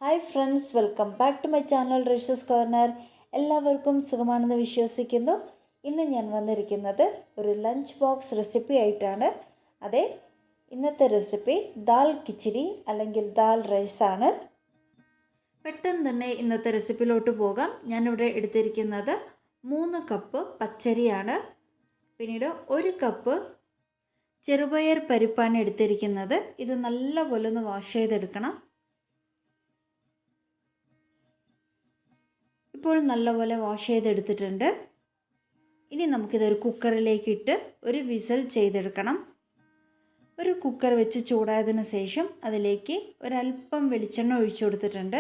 Hi friends, welcome back to my channel Rishas corner. എല്ലാവർക്കും സുഖമാണെന്ന് വിശ്വസിക്കുന്നു. ഇന്ന് ഞാൻ വന്നിരിക്കുന്നത് ഒരു ലഞ്ച് ബോക്സ് റെസിപ്പി ആയിട്ടാണ്. അതെ, ഇന്നത്തെ റെസിപ്പി ദാൽ കിച്ചടി അല്ലെങ്കിൽ ദാൽ റൈസാണ്. പെട്ടെന്ന് തന്നെ ഇന്നത്തെ റെസിപ്പിയിലോട്ട് പോകാം. ഞാനിവിടെ എടുത്തിരിക്കുന്നത് 3 കപ്പ് പച്ചരിയാണ്. പിന്നീട് 1 കപ്പ് ചെറുപയർ പരിപ്പാണ് എടുത്തിരിക്കുന്നത്. ഇത് നല്ലപോലെ ഒന്ന് വാഷ് ചെയ്തെടുക്കണം. ഇപ്പോൾ നല്ലപോലെ വാഷ് ചെയ്തെടുത്തിട്ടുണ്ട്. ഇനി നമുക്കിതൊരു കുക്കറിലേക്ക് ഇട്ട് ഒരു വിസിൽ ചെയ്തെടുക്കണം. ഒരു കുക്കർ വെച്ച് ചൂടായതിനു ശേഷം അതിലേക്ക് ഒരല്പം വെളിച്ചെണ്ണ ഒഴിച്ചു കൊടുത്തിട്ടുണ്ട്.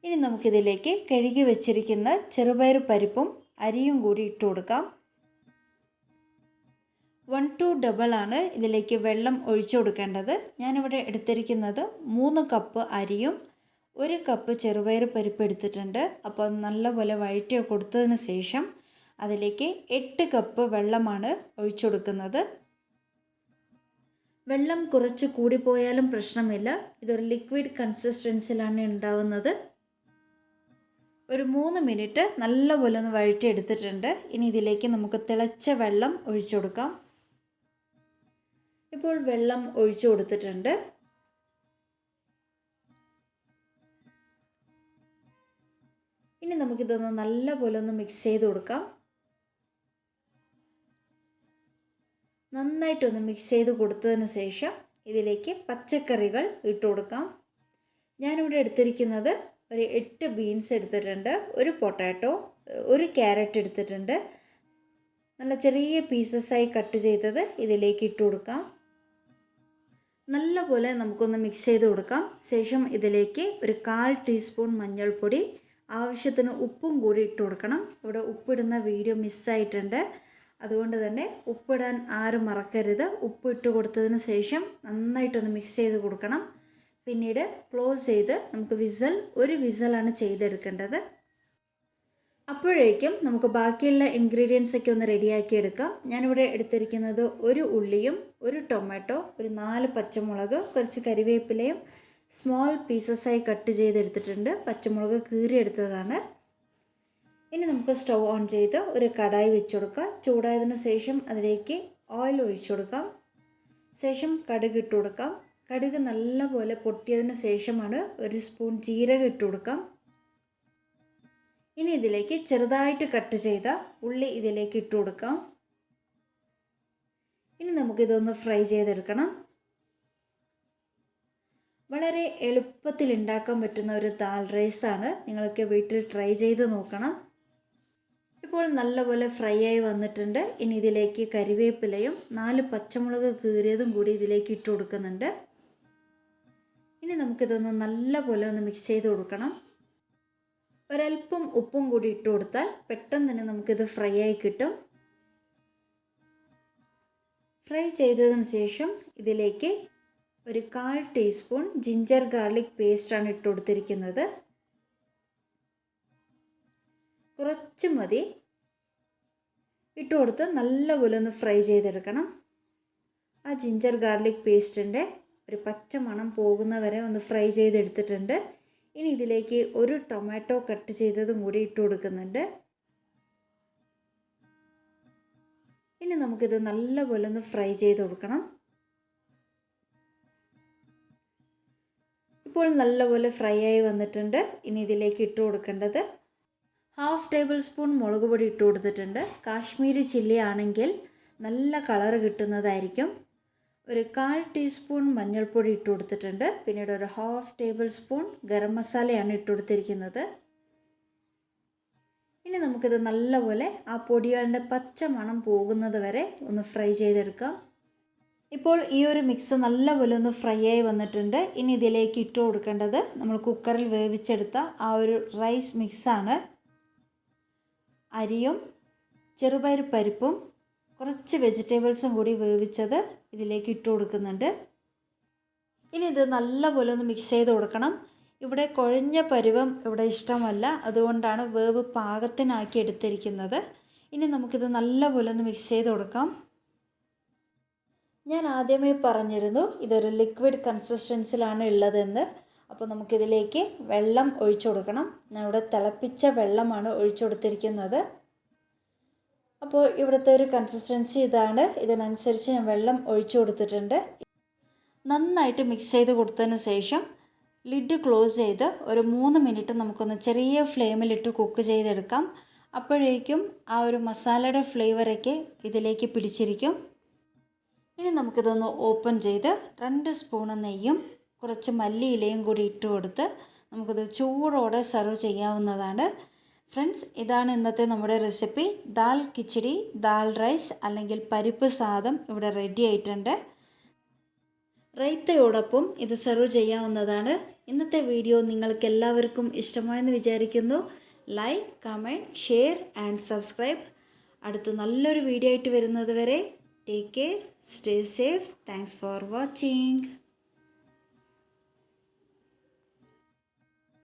ഇനി നമുക്കിതിലേക്ക് കഴുകി വെച്ചിരിക്കുന്ന ചെറുപയർ പരിപ്പും അരിയും കൂടി ഇട്ട് കൊടുക്കാം. 1 to double ആണ് ഇതിലേക്ക് വെള്ളം ഒഴിച്ചു കൊടുക്കേണ്ടത്. ഞാനിവിടെ എടുത്തിരിക്കുന്നത് 3 കപ്പ് അരിയും 1 കപ്പ് ചെറുപയർ പരിപ്പ് എടുത്തിട്ടുണ്ട്. അപ്പോൾ നല്ലപോലെ വഴറ്റി കൊടുത്തതിന് ശേഷം അതിലേക്ക് 8 കപ്പ് വെള്ളമാണ് ഒഴിച്ചു കൊടുക്കുന്നത്. വെള്ളം കുറച്ച് കൂടിപ്പോയാലും പ്രശ്നമില്ല. ഇതൊരു ലിക്വിഡ് കൺസിസ്റ്റൻസിലാണ് ഉണ്ടാവുന്നത്. ഒരു 3 മിനിറ്റ് നല്ലപോലെ ഒന്ന് വഴറ്റി എടുത്തിട്ടുണ്ട്. ഇനി ഇതിലേക്ക് നമുക്ക് തിളച്ച വെള്ളം ഒഴിച്ചു കൊടുക്കാം. ഇപ്പോൾ വെള്ളം ഒഴിച്ചു കൊടുത്തിട്ടുണ്ട്. ഇനി നമുക്കിതൊന്ന് നല്ലപോലെ ഒന്ന് മിക്സ് ചെയ്ത് കൊടുക്കാം. നന്നായിട്ടൊന്ന് മിക്സ് ചെയ്ത് കൊടുത്തതിന് ശേഷം ഇതിലേക്ക് പച്ചക്കറികൾ ഇട്ട് കൊടുക്കാം. ഞാനിവിടെ എടുത്തിരിക്കുന്നത് ഒരു 8 ബീൻസ് എടുത്തിട്ടുണ്ട്, ഒരു പൊട്ടാറ്റോ, ഒരു ക്യാരറ്റ് എടുത്തിട്ടുണ്ട്. നല്ല ചെറിയ പീസസായി കട്ട് ചെയ്തത് ഇതിലേക്ക് ഇട്ട് കൊടുക്കാം. നല്ലപോലെ നമുക്കൊന്ന് മിക്സ് ചെയ്ത് കൊടുക്കാം. ശേഷം ഇതിലേക്ക് ഒരു 1/4 ടീസ്പൂൺ മഞ്ഞൾപ്പൊടി, ആവശ്യത്തിന് ഉപ്പും കൂടി ഇട്ട് കൊടുക്കണം. ഇവിടെ ഉപ്പിടുന്ന വീഡിയോ മിസ്സായിട്ടുണ്ട്, അതുകൊണ്ട് തന്നെ ഉപ്പിടാൻ ആരും മറക്കരുത്. ഉപ്പ് ഇട്ട് കൊടുത്തതിന് ശേഷം നന്നായിട്ടൊന്ന് മിക്സ് ചെയ്ത് കൊടുക്കണം. പിന്നീട് ക്ലോസ് ചെയ്ത് നമുക്ക് ഒരു വിസലാണ് ചെയ്തെടുക്കേണ്ടത്. അപ്പോഴേക്കും നമുക്ക് ബാക്കിയുള്ള ഇൻഗ്രീഡിയൻസ് ഒക്കെ ഒന്ന് റെഡിയാക്കി എടുക്കാം. ഞാനിവിടെ എടുത്തിരിക്കുന്നത് ഒരു ഉള്ളിയും, ഒരു ടൊമാറ്റോ, ഒരു 4 പച്ചമുളക്, കുറച്ച് കരിവേപ്പിലയും സ്മോൾ പീസസായി കട്ട് ചെയ്തെടുത്തിട്ടുണ്ട്. പച്ചമുളക് കീറിയെടുത്തതാണ്. ഇനി നമുക്ക് സ്റ്റൗ ഓൺ ചെയ്ത് ഒരു കടായി വെച്ച് കൊടുക്കാം. ചൂടായതിനു ശേഷം അതിലേക്ക് ഓയിൽ ഒഴിച്ചു കൊടുക്കാം. ശേഷം കടുക് ഇട്ട് കൊടുക്കാം. കടുക് നല്ലപോലെ പൊട്ടിയതിന് ശേഷമാണ് ഒരു സ്പൂൺ ജീരകം ഇട്ട് കൊടുക്കാം. ഇനി ഇതിലേക്ക് ചെറുതായിട്ട് കട്ട് ചെയ്ത ഉള്ളി ഇതിലേക്ക് ഇട്ട് കൊടുക്കാം. ഇനി നമുക്കിതൊന്ന് ഫ്രൈ ചെയ്തെടുക്കണം. വളരെ എളുപ്പത്തിൽ ഉണ്ടാക്കാൻ പറ്റുന്ന ഒരു ദാൽ റൈസാണ്. നിങ്ങൾക്ക് വീട്ടിൽ ട്രൈ ചെയ്ത് നോക്കണം. ഇപ്പോൾ നല്ലപോലെ ഫ്രൈ ആയി വന്നിട്ടുണ്ട്. ഇനി ഇതിലേക്ക് കരിവേപ്പിലയും 4 പച്ചമുളക് കീറിയതും കൂടി ഇതിലേക്ക് ഇട്ട് കൊടുക്കുന്നുണ്ട്. ഇനി നമുക്കിതൊന്ന് നല്ലപോലെ ഒന്ന് മിക്സ് ചെയ്ത് കൊടുക്കണം. ഒരല്പം ഉപ്പും കൂടി ഇട്ട് കൊടുത്താൽ പെട്ടെന്ന് തന്നെ നമുക്കിത് ഫ്രൈ ആയി കിട്ടും. ഫ്രൈ ചെയ്തതിന് ശേഷം ഇതിലേക്ക് ഒരു 1/4 ടീസ്പൂൺ ജിഞ്ചർ ഗാർലിക് പേസ്റ്റാണ് ഇട്ട് കൊടുത്തിരിക്കുന്നത്. കുറച്ച് മതി. ഇട്ട് കൊടുത്ത് നല്ലപോലെ ഒന്ന് ഫ്രൈ ചെയ്തെടുക്കണം. ആ ജിഞ്ചർ ഗാർലിക് പേസ്റ്റിൻ്റെ ഒരു പച്ച മണം പോകുന്നവരെ ഒന്ന് ഫ്രൈ ചെയ്തെടുത്തിട്ടുണ്ട്. ഇനി ഇതിലേക്ക് ഒരു ടൊമാറ്റോ കട്ട് ചെയ്തതും കൂടി ഇട്ട് കൊടുക്കുന്നുണ്ട്. ഇനി നമുക്കിത് നല്ലപോലെ ഒന്ന് ഫ്രൈ ചെയ്ത് കൊടുക്കണം. ഇപ്പോൾ നല്ലപോലെ ഫ്രൈ ആയി വന്നിട്ടുണ്ട്. ഇനി ഇതിലേക്ക് ഇട്ട് കൊടുക്കേണ്ടത് 1/2 ടേബിൾ സ്പൂൺ മുളക് പൊടി ഇട്ട് കൊടുത്തിട്ടുണ്ട്. കാശ്മീരി ചില്ലി ആണെങ്കിൽ നല്ല കളറ് കിട്ടുന്നതായിരിക്കും. ഒരു 1/4 ടീസ്പൂൺ മഞ്ഞൾപ്പൊടി ഇട്ട് കൊടുത്തിട്ടുണ്ട്. പിന്നീട് ഒരു 1/2 ടേബിൾ സ്പൂൺ ഗരം മസാലയാണ് ഇട്ട് കൊടുത്തിരിക്കുന്നത്. ഇനി നമുക്കിത് നല്ലപോലെ ആ പൊടികളുടെ പച്ച മണം പോകുന്നത് വരെ ഒന്ന് ഫ്രൈ ചെയ്തെടുക്കാം. ഇപ്പോൾ ഈ ഒരു മിക്സ് നല്ലപോലെ ഒന്ന് ഫ്രൈ ആയി വന്നിട്ടുണ്ട്. ഇനി ഇതിലേക്ക് ഇട്ട് കൊടുക്കേണ്ടത് നമ്മൾ കുക്കറിൽ വേവിച്ചെടുത്ത ആ ഒരു റൈസ് മിക്സാണ്. അരിയും ചെറുപയർ പരിപ്പും കുറച്ച് വെജിറ്റബിൾസും കൂടി വേവിച്ചത് ഇതിലേക്ക് ഇട്ട് കൊടുക്കുന്നുണ്ട്. ഇനി ഇത് നല്ലപോലെ ഒന്ന് മിക്സ് ചെയ്ത് കൊടുക്കണം. ഇവിടെ കുഴഞ്ഞ പരുവം ഇവിടെ ഇഷ്ടമല്ല, അതുകൊണ്ടാണ് വേവ് പാകത്തിനാക്കി എടുത്തിരിക്കുന്നത്. ഇനി നമുക്കിത് നല്ലപോലെ ഒന്ന് മിക്സ് ചെയ്ത് കൊടുക്കാം. ഞാൻ ആദ്യമേ പറഞ്ഞിരുന്നു ഇതൊരു ലിക്വിഡ് കൺസിസ്റ്റൻസിലാണ് ഉള്ളതെന്ന്. അപ്പോൾ നമുക്കിതിലേക്ക് വെള്ളം ഒഴിച്ചു കൊടുക്കണം. ഞാൻ ഇവിടെ തിളപ്പിച്ച വെള്ളമാണ് ഒഴിച്ചു കൊടുത്തിരിക്കുന്നത്. അപ്പോൾ ഇവിടുത്തെ ഒരു കൺസിസ്റ്റൻസി ഇതാണ്. ഇതിനനുസരിച്ച് ഞാൻ വെള്ളം ഒഴിച്ചു കൊടുത്തിട്ടുണ്ട്. നന്നായിട്ട് മിക്സ് ചെയ്ത് കൊടുത്തതിന് ശേഷം ലിഡ് ക്ലോസ് ചെയ്ത് ഒരു 3 മിനിറ്റ് നമുക്കൊന്ന് ചെറിയ ഫ്ലെയിമിലിട്ട് കുക്ക് ചെയ്തെടുക്കാം. അപ്പോഴേക്കും ആ ഒരു മസാലയുടെ ഫ്ലേവറൊക്കെ ഇതിലേക്ക് പിടിച്ചിരിക്കും. ഇനി നമുക്കിതൊന്ന് ഓപ്പൺ ചെയ്ത് 2 സ്പൂൺ നെയ്യും കുറച്ച് മല്ലിയിലയും കൂടി ഇട്ട് കൊടുത്ത് നമുക്കിത് ചൂടോടെ സെർവ് ചെയ്യാവുന്നതാണ്. ഫ്രണ്ട്സ്, ഇതാണ് ഇന്നത്തെ നമ്മുടെ റെസിപ്പി. ദാൽ കിച്ചടി, ദാൽ റൈസ് അല്ലെങ്കിൽ പരിപ്പ് സാദം ഇവിടെ റെഡി ആയിട്ടുണ്ട്. റൈത്തയോടൊപ്പം ഇത് സെർവ് ചെയ്യാവുന്നതാണ്. ഇന്നത്തെ വീഡിയോ നിങ്ങൾക്ക് എല്ലാവർക്കും ഇഷ്ടമായെന്ന് വിചാരിക്കുന്നു. Like, comment, share and subscribe. അടുത്ത നല്ലൊരു വീഡിയോ ആയിട്ട് വരുന്നത് വരെ take care, stay safe. Thanks for watching.